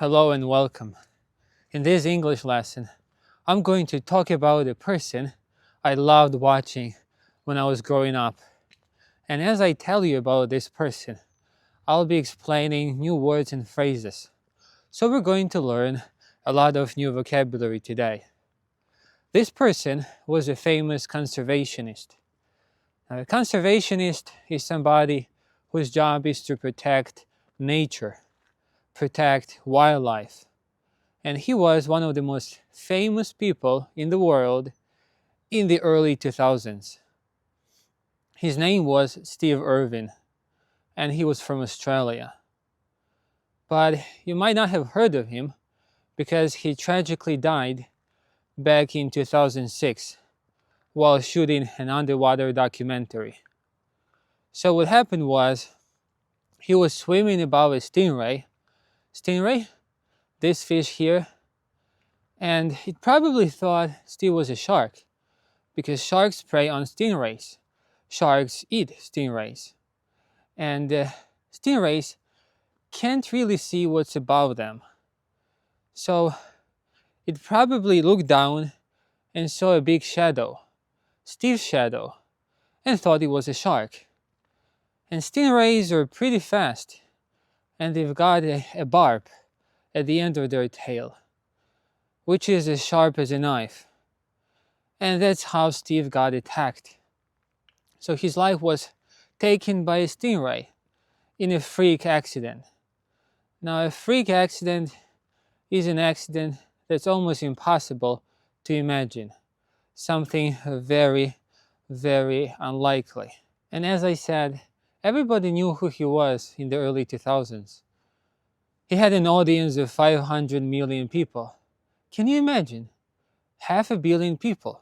Hello and welcome. In this English lesson, I'm going to talk about a person I loved watching when I was growing up. And as I tell you about this person, I'll be explaining new words and phrases. So we're going to learn a lot of new vocabulary today. This person was a famous conservationist. A conservationist is somebody whose job is to protect nature, protect wildlife. And he was one of the most famous people in the world in the early 2000s. His name was Steve Irwin, and he was from Australia. But you might not have heard of him because he tragically died back in 2006 while shooting an underwater documentary. So what happened was he was swimming above a stingray, this fish here, and he probably thought Steve was a shark because sharks prey on stingrays. Sharks eat stingrays. And stingrays can't really see what's above them. So it probably looked down and saw a big shadow, Steve's shadow, and thought it was a shark. And stingrays are pretty fast, and they've got a barb at the end of their tail, which is as sharp as a knife. And that's how Steve got attacked. So his life was taken by a stingray in a freak accident. Now, a freak accident is an accident that's almost impossible to imagine. Something very, very unlikely. And as I said, everybody knew who he was in the early 2000s. He had an audience of 500 million people. Can you imagine? 500 million people.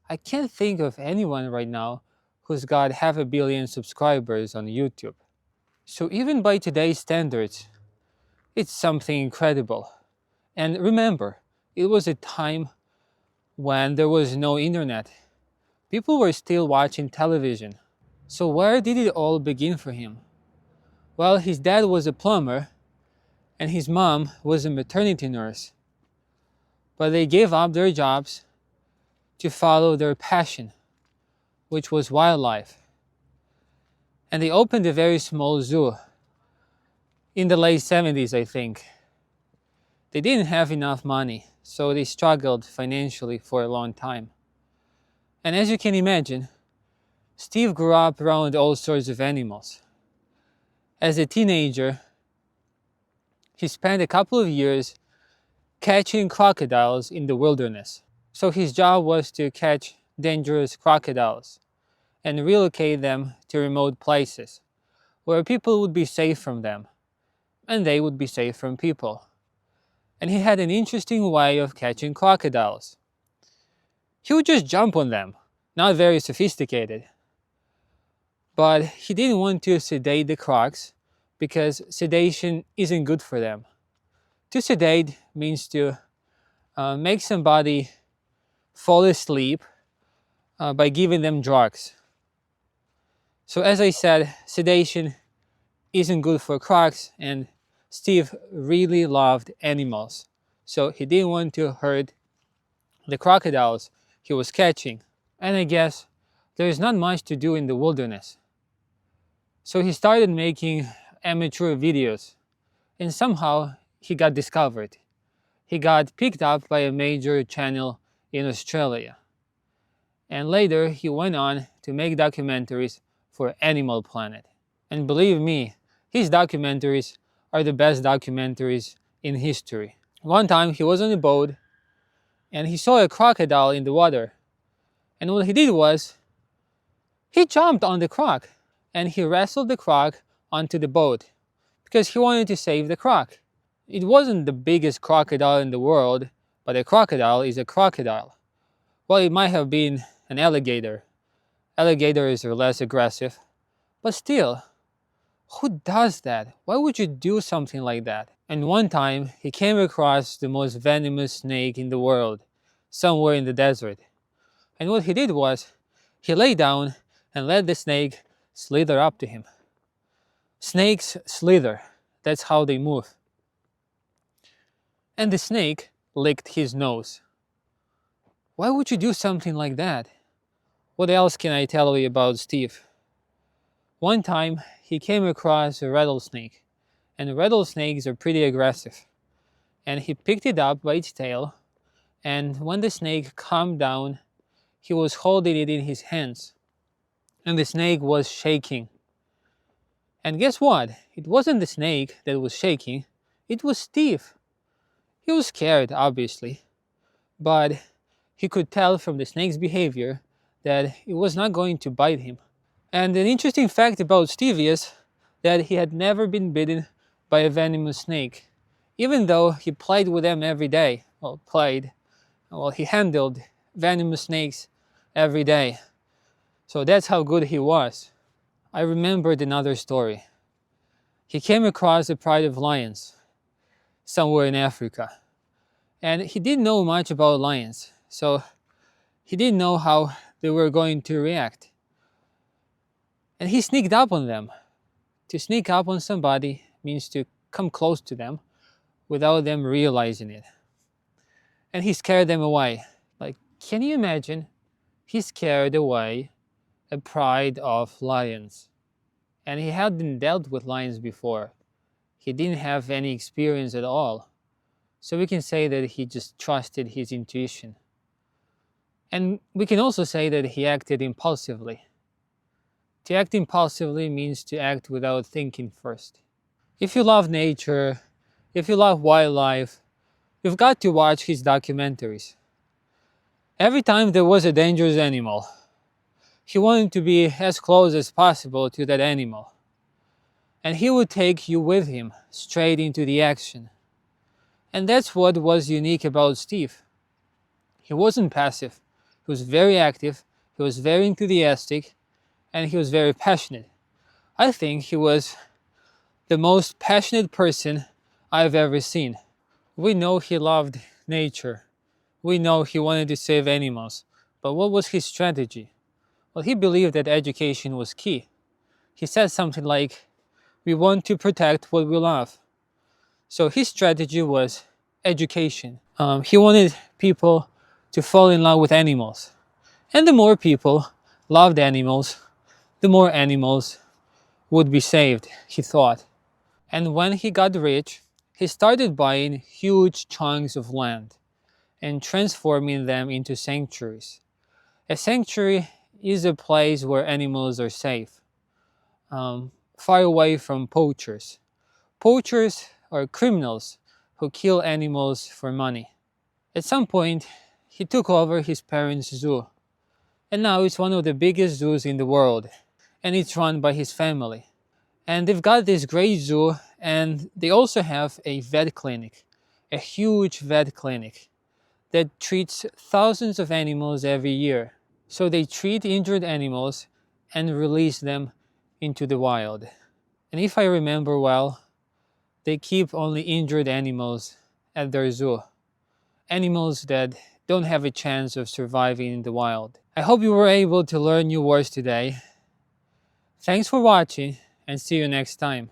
I can't think of anyone right now who's got 500 million subscribers on YouTube. So even by today's standards, it's something incredible. And remember, it was a time when there was no internet. People were still watching television. So where did it all begin for him? Well, his dad was a plumber and his mom was a maternity nurse. But they gave up their jobs to follow their passion, which was wildlife. And they opened a very small zoo in the late 70s, I think. They didn't have enough money, so they struggled financially for a long time. And as you can imagine, Steve grew up around all sorts of animals. As a teenager, he spent a couple of years catching crocodiles in the wilderness. So his job was to catch dangerous crocodiles and relocate them to remote places where people would be safe from them and they would be safe from people. And he had an interesting way of catching crocodiles. He would just jump on them, not very sophisticated. But he didn't want to sedate the crocs because sedation isn't good for them. To sedate means to make somebody fall asleep by giving them drugs. So as I said, sedation isn't good for crocs, and Steve really loved animals. So he didn't want to hurt the crocodiles he was catching. And I guess there's not much to do in the wilderness. So he started making amateur videos, and somehow he got discovered. He got picked up by a major channel in Australia. And later he went on to make documentaries for Animal Planet. And believe me, his documentaries are the best documentaries in history. One time he was on a boat and he saw a crocodile in the water. And what he did was, he jumped on the croc and he wrestled the croc onto the boat because he wanted to save the croc. It wasn't the biggest crocodile in the world, but a crocodile is a crocodile. Well, it might have been an alligator. Alligators are less aggressive, but still, who does that? Why would you do something like that? And one time, he came across the most venomous snake in the world, somewhere in the desert. And what he did was, he lay down and let the snake slither up to him. Snakes slither. That's how they move. and the snake licked his nose. Why would you do something like that? What else can I tell you about Steve? One time, he came across a rattlesnake, and rattlesnakes are pretty aggressive. And he picked it up by its tail, and when the snake calmed down, he was holding it in his hands, and the snake was shaking. And guess what? It wasn't the snake that was shaking, it was Steve. He was scared, obviously, but he could tell from the snake's behavior that it was not going to bite him. And an interesting fact about Steve is that he had never been bitten by a venomous snake, even though he played with them every day. He handled venomous snakes every day. So that's how good he was. I remembered another story. He came across a pride of lions somewhere in Africa. And he didn't know much about lions, so he didn't know how they were going to react. And he sneaked up on them. To sneak up on somebody means to come close to them without them realizing it. And he scared them away. Like, can you imagine? He scared away a pride of lions. And he hadn't dealt with lions before. He didn't have any experience at all. So we can say that he just trusted his intuition. And we can also say that he acted impulsively. To act impulsively means to act without thinking first. If you love nature, if you love wildlife, you've got to watch his documentaries. Every time there was a dangerous animal, he wanted to be as close as possible to that animal. And he would take you with him straight into the action. And that's what was unique about Steve. He wasn't passive. He was very active, he was very enthusiastic, and he was very passionate. I think he was the most passionate person I've ever seen. We know he loved nature. We know he wanted to save animals. But what was his strategy? Well, he believed that education was key. He said something like, "We want to protect what we love." So his strategy was education. He wanted people to fall in love with animals. And the more people loved animals, the more animals would be saved, he thought. And when he got rich, he started buying huge chunks of land and transforming them into sanctuaries. A sanctuary is a place where animals are safe, far away from poachers. Poachers are criminals who kill animals for money. At some point, he took over his parents' zoo, and now it's one of the biggest zoos in the world, and it's run by his family. And they've got this great zoo, and they also have a vet clinic, a huge vet clinic that treats thousands of animals every year. So they treat injured animals and release them into the wild. And if I remember well, they keep only injured animals at their zoo. Animals that don't have a chance of surviving in the wild. I hope you were able to learn new words today. Thanks for watching, and see you next time.